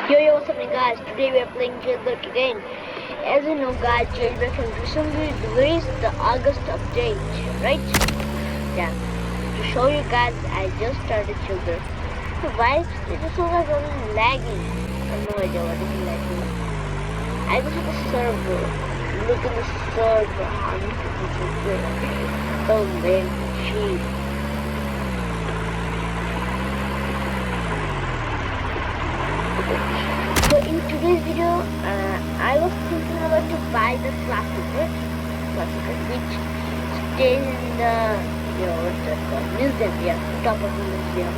Yo, yo, what's happening, guys? Today we are playing Jailbreak again. As you know, guys, Jailbreak has recently released the August update, right? Yeah. To show you guys, I just started Jailbreak. So why it is always only lagging? I have no idea what is lagging. I go to the server. Look at the server. How many people are there? So lame, cheap. So in today's video, I was thinking about to buy the classic, which stays in the, what's that called? Museum, yeah, top of the museum.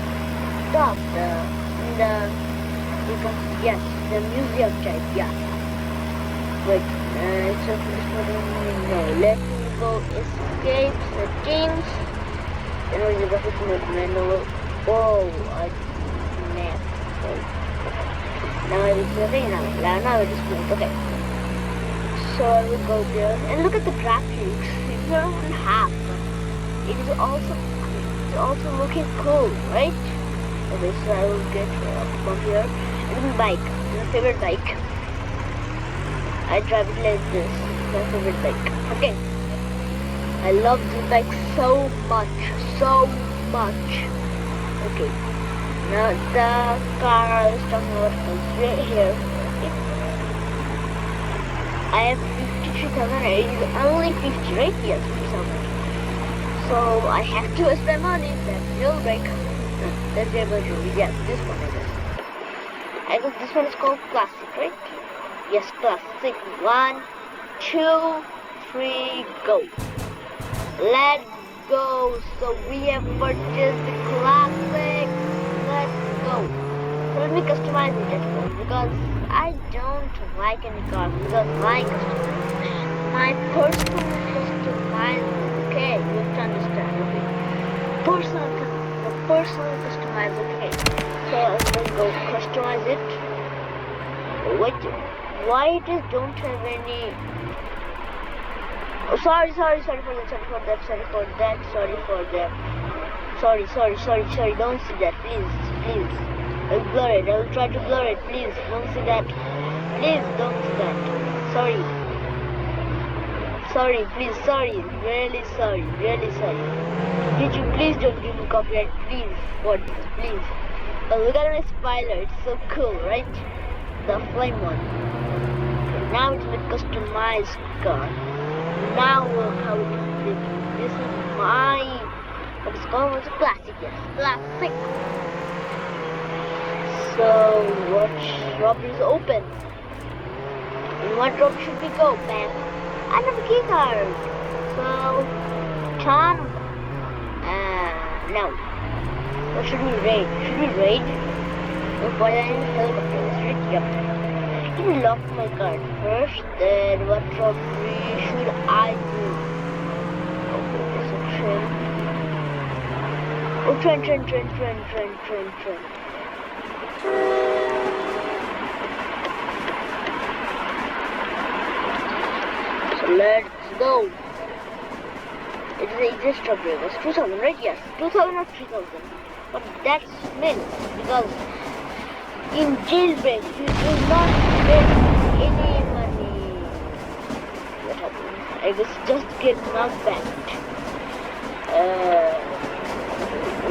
Yes, the museum type, yeah. Wait, it's a no, let me go escape settings. You know, the graphics mode menu. Oh, man. Now it is nothing now it is good. Okay. So I will go there and look at the graphics. It's around half. It is also looking cool, right? Okay, so I will get from here. And bike. My favorite bike. I drive it like this. My favorite bike. Okay. I love this bike so much. So much. Okay. Now the car I was talking about is right here. I have 53,000. It is only 50, right? Yes, 50,000. So I have to spend money. That's Jailbreak. That's Jailbreak. Yes, this one I guess. I guess this one is called Classic, right? Yes, Classic. 1, 2, 3, go. Let's go. So we have purchased the Classic. Let's go. So let me customize it at first because I don't like any cars because my personal customize. Okay, you have to understand. Okay, personal customize. Okay, so I'm gonna go customize it. Wait, why it is don't have any? Oh, sorry for that. Sorry. Don't see that, please. I'll blur it. I will try to blur it. Please, don't see that. Please, don't see that. Sorry, please, sorry. Really sorry. Did you please don't give me copyright, please? What, please? Oh, look at my spoiler. It's so cool, right? The flame one. Okay, now it's the customized car. Now look how it is living. This is my, what is called? It's a classic, yes. Classic. So, what shop is open? In what shop should we go, man? I have a key card. So, Tom. No. What should we raid? Look for the helicopter, right? Yep. Let me lock my card first. Then, what trophy should I do? Okay, there's a train. Oh, train. So let's go. It is a extra brave. It's 2,000, right? Yes, 2,000 or 3,000. But that's mint because in Jailbreak you do not get any money. What happened? I was just get knocked back.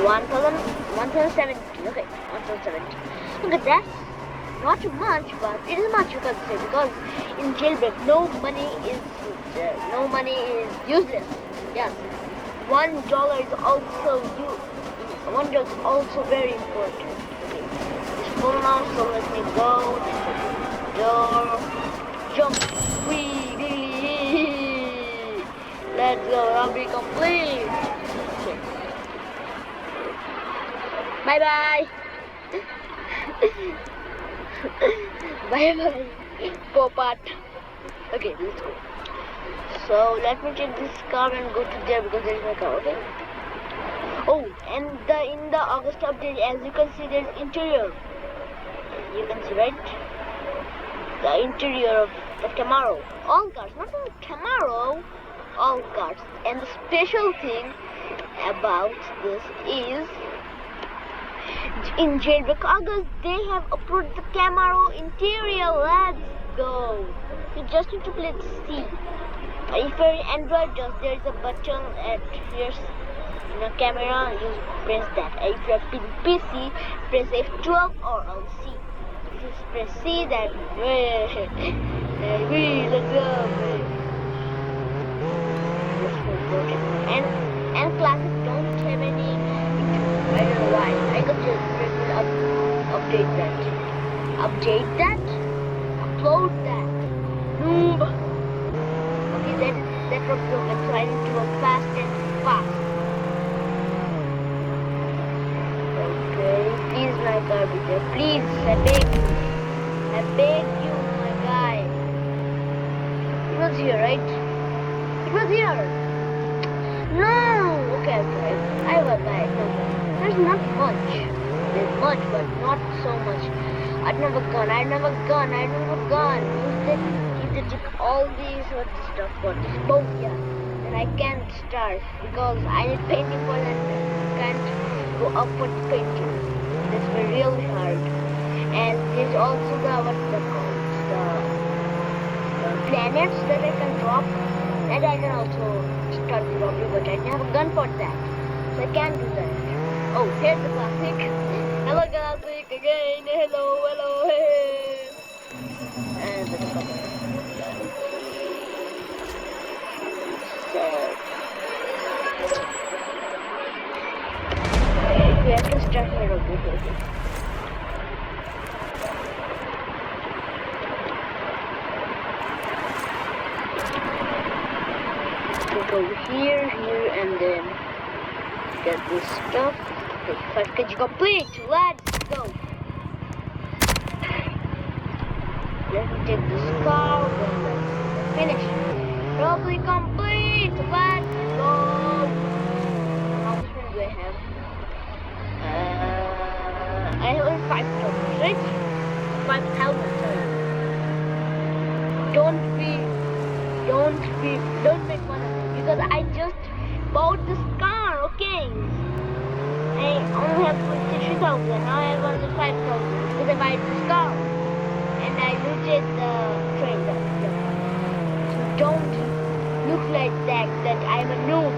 1,070. Okay, 1,070. Okay, that's not too much, but it is much, you can say, because in Jailbreak no money is useless. Yes, $1 is also $1 is also very important. Okay, it's full now, so let me go. Door, jump, wee. Let's go, robbery complete. Okay. Bye bye. Bye. Popat. Okay, let's go. So let me take this car and go to there because there is my car. Okay. Oh, and in the August update, as you can see, there's interior. You can see, right? The interior of the Camaro. All cars, not only Camaro, all cars. And the special thing about this is in Jailbreak August, they have approved the Camaro interior. Let's go. You just need to click C. If you're Android, just there is a button at your camera. You press that. If you're PC, press F12 or on C. If you press C, then let's go. And Classic don't have any. I don't know why. I got to update that. Update that. Upload that. Noob. Okay, that was broken, so I need to work fast and fast. Okay, please, my carpenter. Please, I beg you. I beg you, my guy. It was here, right? It was here. No. Okay, I will buy it. No. There's not much. There's much, but not so much. I don't have a gun. Use it took all these stuff for this boat, yeah. And I can't start because I need painting for that. Can't go up for the painting. That's really hard. And there's also what's that called? The planets that I can drop. And I can also start the robbery, but I don't have a gun for that. So I can't do that. Oh, here's the Classic. Hello, Classic again. Hello, hey. And the cover. So we have to start my robbery. Go here, and then get this stuff. Okay, 5 kg complete. Let's go. Let me take this car. Then finish. Robbery complete. Let's go. How much money do I have? I have only 5,000, right? 5,000. Sorry. Don't make fun of me because I just bought this car. Okay. I only have 3,000. Now I have only 5,000 because I buy this car and I looted the train. So don't look like that I'm a noob.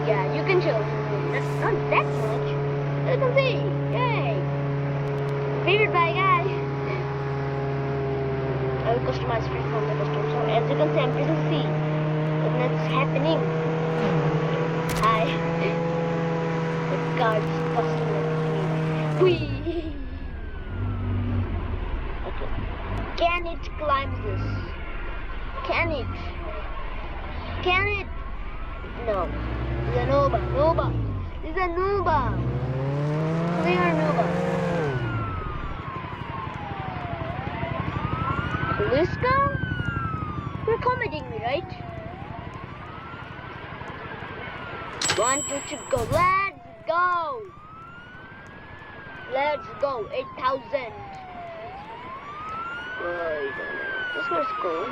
Yeah, you can show. That's not that much. You can see. Yay. Favorite by guy. I will customize free from the custom. So as you can see, I'm pressing C. And that's happening. Hi. The car's customizing. Whee! Okay. Can it climb this? Can it? No. It's a Nova. It's a Nova. Clear Nova. Police car? You're accommodating me, right? 1, 2, 3, go. Let's go. 8,000. Wait, this was cool.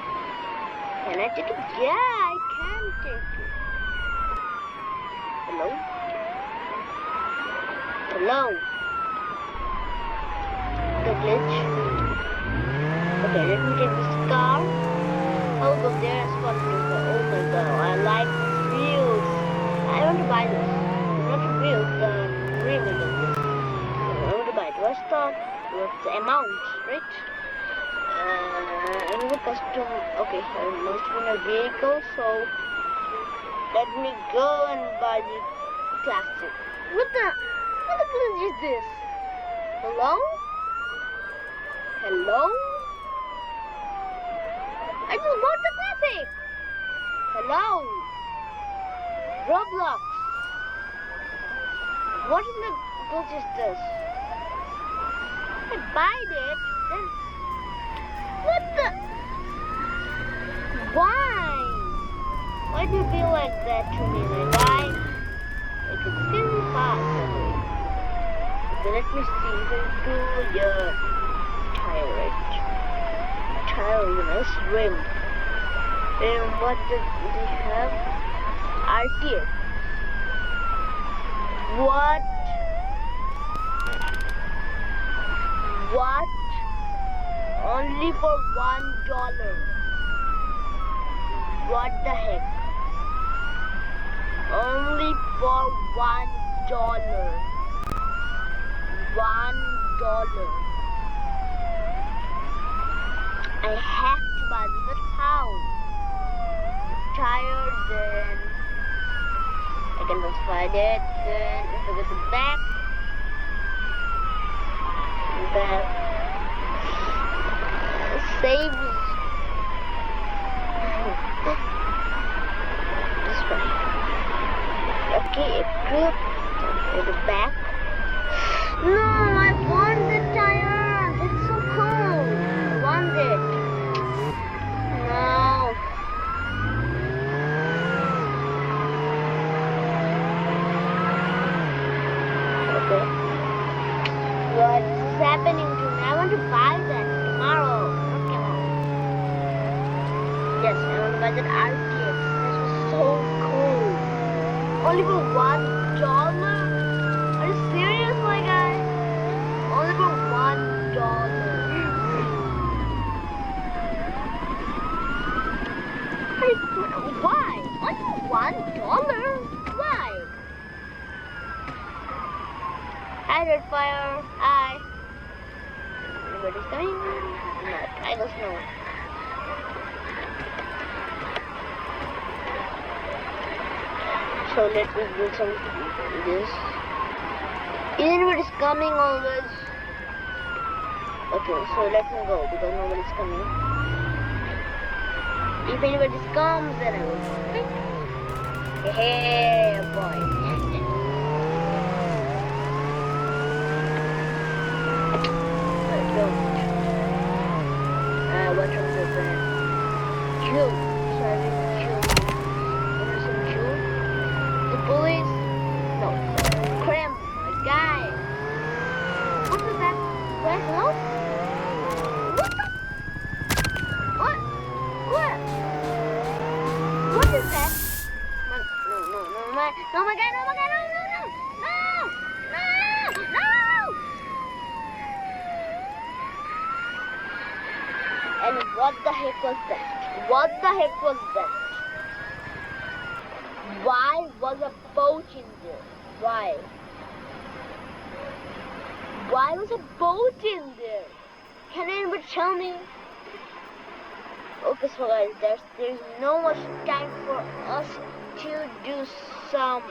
Can I take it? Yeah, I can take it. Hello? The glitch. Okay, let me take this car. I'll go there as far as oh my god, I like wheels. I want to buy this. Not the wheels, the rim of this. I want to buy it. Let's start with the amount, right? And the custom. Okay, I must win a vehicle, so let me go and buy the Classic. What the glitch is this? Hello? I just bought the Classic. Hello? Roblox. What in the glitch is this? I bought it. Then what the? Why? Why do you be like that to me? Like why? Like it's still fast. Okay, let me see. Go to your tire, right? Nice rim. And what does they have? RTX. What? What? Only for $1. What the heck? Only for $1. $1. I have to buy this, but how? I'm tired, then I can just find it, then if I get it back, that saves this one. Okay, equip, get it back. No, I want the tire. That's so cool. I want it. No. Okay. What's happening to me? I want to buy that tomorrow. Okay. Yes, I want to buy that RTX. This was so cool. Only for $1? Are you serious, my guy? Only for $1. Why? Only for $1? Why? Hi, Redfire. Hi. Anybody's coming? Not. I don't know. So let me do some this. Anybody's coming always. Okay, so let me go because nobody's coming. If anybody comes, then I will. Hey, boy. I don't. What was the brand? Jew. Sorry, Jew. What is some Jew? The police? No. Cram. My guy. What was that? What? Hello? What the? What? What? What is that? No, my God, no, And what the heck was that? What the heck was that? Why was a boat in there? Why? Why was a boat in there? Can anybody tell me? Okay, so guys, there's no much time for us to do some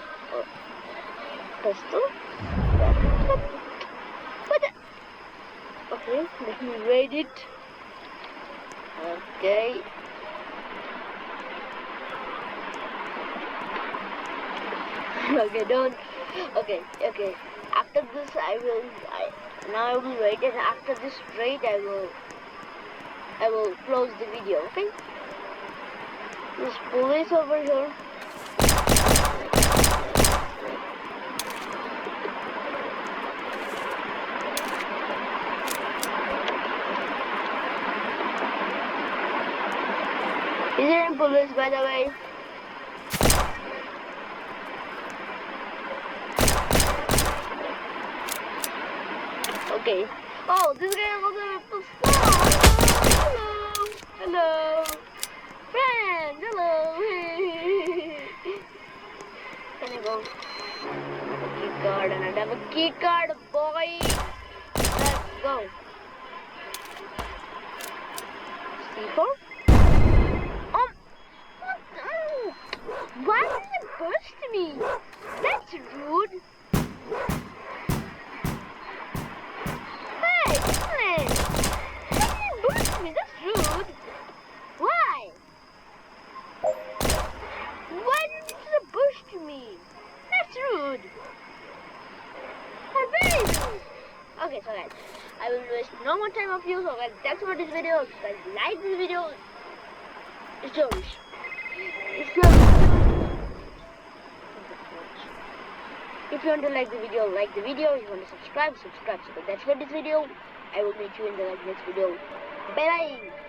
pistol. Okay, let me read it. Okay. Okay, don't. Okay. After this, now I will wait, and after this raid, I will close the video. Okay. There's police over here. Is there any police, by the way? Okay. Oh, this guy was a Hello. Friend, hello. Can I go? A key card, and I have a key card, boy. Let's go. C4? Why did it burst me? That's rude. Hey, listen. Why did it burst me? That's rude. Why? Why did it burst me? That's rude. I'm very rude. Okay, so guys, I will waste no more time of you. So guys, that's for this video. If you guys like this video, it's yours. If you want to like the video, like the video. If you want to subscribe. So that's for this video. I will meet you in the next video. Bye bye.